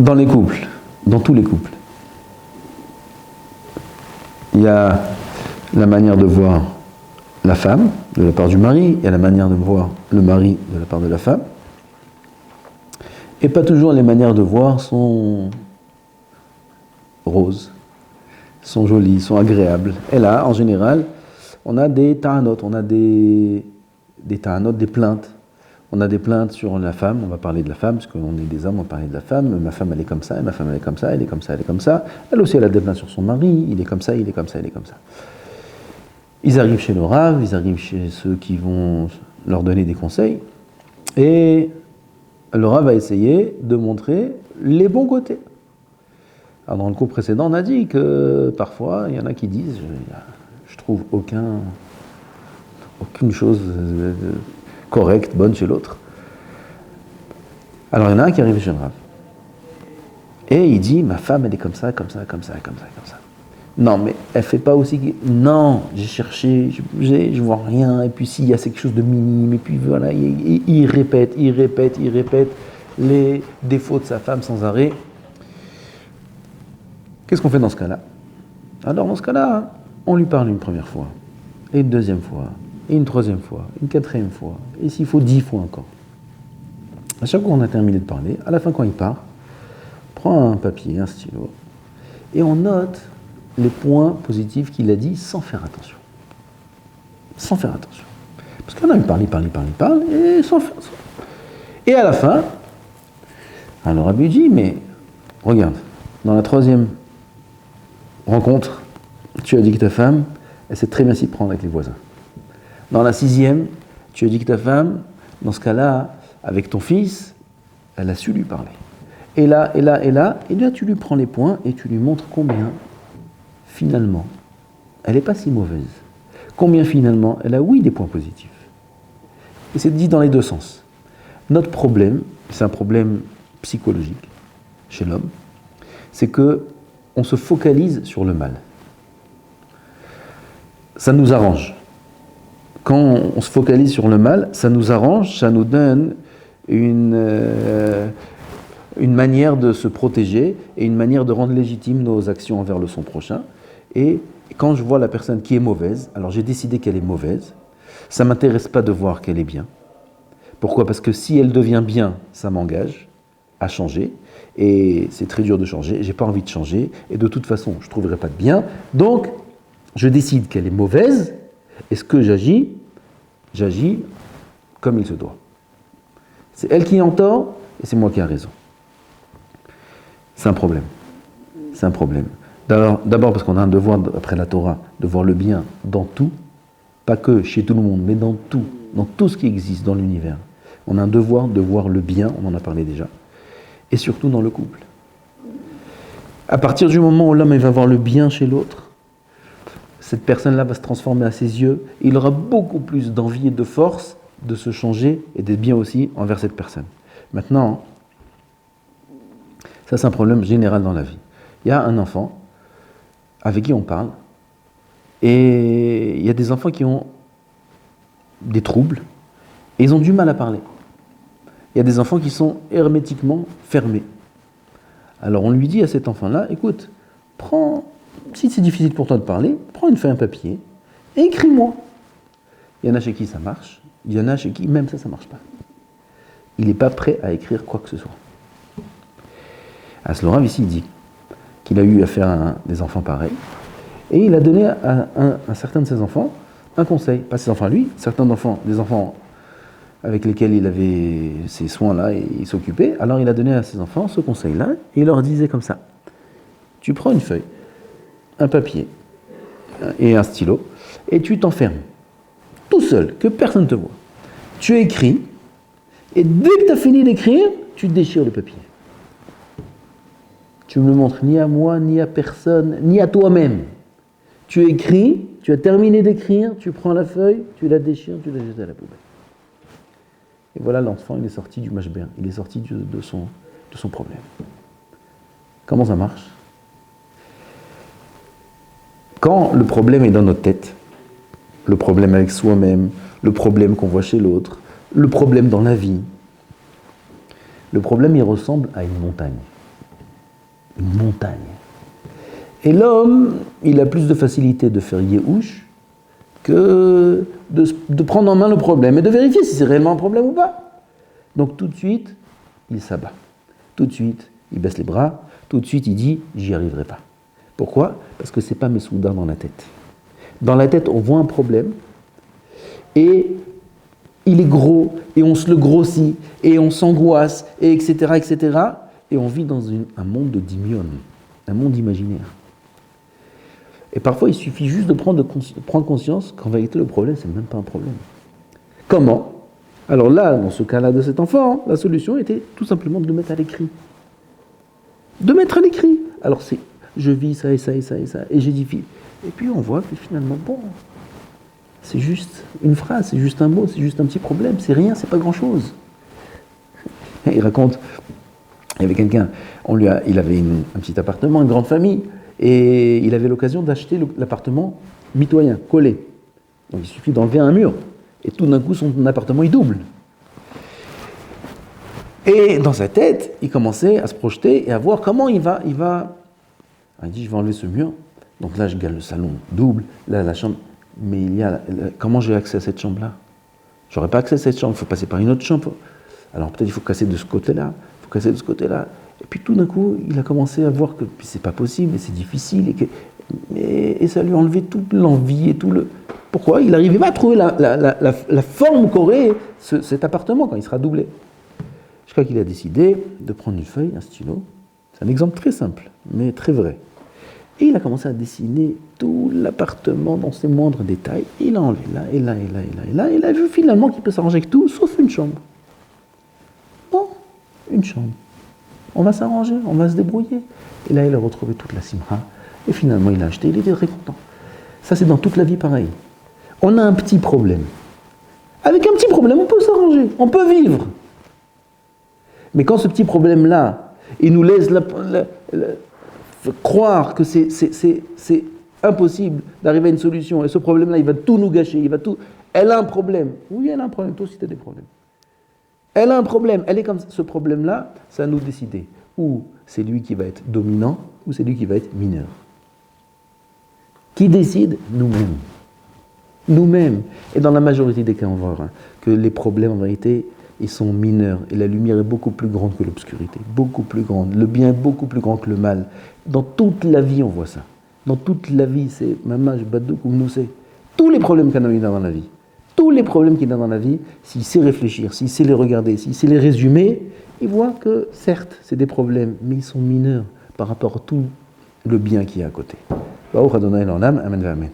Dans les couples, dans tous les couples, il y a la manière de voir la femme de la part du mari, il y a la manière de voir le mari de la part de la femme, et pas toujours les manières de voir sont roses, sont jolies, sont agréables. Et là, en général, on a des ta'anot, on a des ta'anot, des plaintes. On a des plaintes sur la femme, on va parler de la femme, parce qu'on est des hommes, on va parler de la femme. Ma femme, elle est comme ça, et ma femme, elle est comme ça, elle est comme ça, elle est comme ça. Elle aussi, elle a des plaintes sur son mari, il est comme ça, il est comme ça, il est comme ça. Ils arrivent chez le Rav, ils arrivent chez ceux qui vont leur donner des conseils, et le Rav va essayer de montrer les bons côtés. Alors dans le cours précédent, on a dit que parfois, il y en a qui disent je trouve aucune chose correcte, bonne chez l'autre. Alors il y en a un qui arrive chez le Rav. Et il dit, ma femme, elle est comme ça, comme ça, comme ça, comme ça, comme ça. Non, mais elle fait pas aussi... Non, j'ai cherché, je vois rien, et puis s'il y a quelque chose de minime, et puis voilà, il répète les défauts de sa femme sans arrêt. Qu'est-ce qu'on fait dans ce cas-là? Alors dans ce cas-là, on lui parle une première fois, et une deuxième fois, et une troisième fois, une quatrième fois, et s'il faut 10 fois encore. À chaque fois qu'on a terminé de parler, à la fin quand il part, prend un papier, un stylo, et on note les points positifs qu'il a dit sans faire attention. Sans faire attention. Parce qu'on a il parle, et sans faire attention. Et à la fin, alors Rabbi dit, mais regarde, dans la troisième rencontre, tu as dit que ta femme, elle sait très bien s'y prendre avec les voisins. Dans la sixième, tu as dit que ta femme, dans ce cas-là, avec ton fils, elle a su lui parler. Et là, tu lui prends les points et tu lui montres combien, finalement, elle n'est pas si mauvaise. Combien, finalement, elle a, oui, des points positifs. Et c'est dit dans les deux sens. Notre problème, c'est un problème psychologique chez l'homme, c'est que on se focalise sur le mal. Ça nous arrange. Quand on se focalise sur le mal, ça nous arrange, ça nous donne une manière de se protéger et une manière de rendre légitimes nos actions envers le son prochain. Et quand je vois la personne qui est mauvaise, alors j'ai décidé qu'elle est mauvaise, ça ne m'intéresse pas de voir qu'elle est bien. Pourquoi ? Parce que si elle devient bien, ça m'engage à changer. Et c'est très dur de changer, j'ai pas envie de changer. Et de toute façon, je ne trouverai pas de bien. Donc, je décide qu'elle est mauvaise. Et ce que j'agis comme il se doit. C'est elle qui est en tort et c'est moi qui ai raison. C'est un problème. C'est un problème. D'abord parce qu'on a un devoir, après la Torah, de voir le bien dans tout, pas que chez tout le monde, mais dans tout ce qui existe dans l'univers. On a un devoir de voir le bien, on en a parlé déjà, et surtout dans le couple. À partir du moment où l'homme va voir le bien chez l'autre, cette personne-là va se transformer à ses yeux, et il aura beaucoup plus d'envie et de force de se changer et d'être bien aussi envers cette personne. Maintenant, ça c'est un problème général dans la vie. Il y a un enfant avec qui on parle, et il y a des enfants qui ont des troubles, et ils ont du mal à parler. Il y a des enfants qui sont hermétiquement fermés. Alors on lui dit à cet enfant-là, écoute, si c'est difficile pour toi de parler, prends une feuille, un papier, et écris-moi. Il y en a chez qui ça marche, il y en a chez qui même ça ne marche pas. Il n'est pas prêt à écrire quoi que ce soit. Aslorav ici dit qu'il a eu affaire à des enfants pareils, et il a donné à certains de ses enfants un conseil, pas ses enfants à lui, certains d'enfants, des enfants avec lesquels il avait ces soins-là et il s'occupait, alors il a donné à ses enfants ce conseil-là, et il leur disait comme ça, tu prends une feuille, un papier et un stylo, et tu t'enfermes, tout seul, que personne ne te voit. Tu écris, et dès que tu as fini d'écrire, tu déchires le papier. Tu ne me le montres ni à moi, ni à personne, ni à toi-même. Tu écris, tu as terminé d'écrire, tu prends la feuille, tu la déchires, tu la jettes à la poubelle. Et voilà, l'enfant, il est sorti du mashber, il est sorti de son problème. Comment ça marche ? Quand le problème est dans notre tête, le problème avec soi-même, le problème qu'on voit chez l'autre, le problème dans la vie, le problème, il ressemble à une montagne. montagne. Et l'homme, il a plus de facilité de faire Yehush que de prendre en main le problème et de vérifier si c'est réellement un problème ou pas. Donc tout de suite, il s'abat. Tout de suite, il baisse les bras. Tout de suite, il dit « j'y arriverai pas ». Pourquoi ? Parce que ce n'est pas mes soudas dans la tête. Dans la tête, on voit un problème et il est gros et on se le grossit et on s'angoisse, et etc., etc. Et on vit dans un monde de dimion, un monde imaginaire. Et parfois, il suffit juste de prendre conscience qu'en vérité, le problème, c'est même pas un problème. Comment ? Alors là, dans ce cas-là de cet enfant, la solution était tout simplement de le mettre à l'écrit. De mettre à l'écrit. Alors c'est, je vis ça et ça et ça et ça, et j'édifie. Et puis on voit que finalement, bon, c'est juste une phrase, c'est juste un mot, c'est juste un petit problème, c'est rien, c'est pas grand-chose. Il raconte, il y avait quelqu'un, il avait un petit appartement, une grande famille, et il avait l'occasion d'acheter l'appartement mitoyen, collé. Donc il suffit d'enlever un mur, et tout d'un coup son appartement il double. Et dans sa tête, il commençait à se projeter et à voir comment il va. Il dit, je vais enlever ce mur. Donc là, je garde le salon double, là, la chambre. Mais comment j'ai accès à cette chambre-là ? J'aurais pas accès à cette chambre, il faut passer par une autre chambre. Alors peut-être il faut casser de ce côté-là, il faut casser de ce côté-là. Et puis tout d'un coup, il a commencé à voir que c'est pas possible, et c'est difficile, et ça lui a enlevé toute l'envie et tout le... Pourquoi ? Il n'arrivait pas à trouver la forme qu'aurait cet appartement quand il sera doublé. Jusqu'à qu'il a décidé de prendre une feuille, un stylo. C'est un exemple très simple, mais très vrai. Et il a commencé à dessiner tout l'appartement dans ses moindres détails. Il a enlevé là, et là, et là, et là, et là. Et il a vu finalement qu'il peut s'arranger avec tout, sauf une chambre. Bon, une chambre. On va s'arranger, on va se débrouiller. Et là, il a retrouvé toute la simra. Et finalement, il a acheté, il était très content. Ça, c'est dans toute la vie pareil. On a un petit problème. Avec un petit problème, on peut s'arranger, on peut vivre. Mais quand ce petit problème-là, il nous laisse croire que c'est impossible d'arriver à une solution, et ce problème-là, il va tout nous gâcher, Elle a un problème. Oui, elle a un problème, toi aussi tu as des problèmes. Elle a un problème, elle est comme ce problème-là, c'est à nous de décider. Ou c'est lui qui va être dominant, ou c'est lui qui va être mineur. Qui décide ? Nous-mêmes. Nous-mêmes. Et dans la majorité des cas, on va voir que les problèmes, en vérité, ils sont mineurs. Et la lumière est beaucoup plus grande que l'obscurité. Beaucoup plus grande. Le bien est beaucoup plus grand que le mal. Dans toute la vie, on voit ça. Dans toute la vie, c'est Mama, je badou, comme nous c'est. Tous les problèmes qu'un homme a dans la vie. Tous les problèmes qu'il a dans la vie, s'il sait réfléchir, s'il sait les regarder, s'il sait les résumer, il voit que, certes, c'est des problèmes, mais ils sont mineurs par rapport à tout le bien qu'il y a à côté. Baruch Adonai l'olam, amen, amen.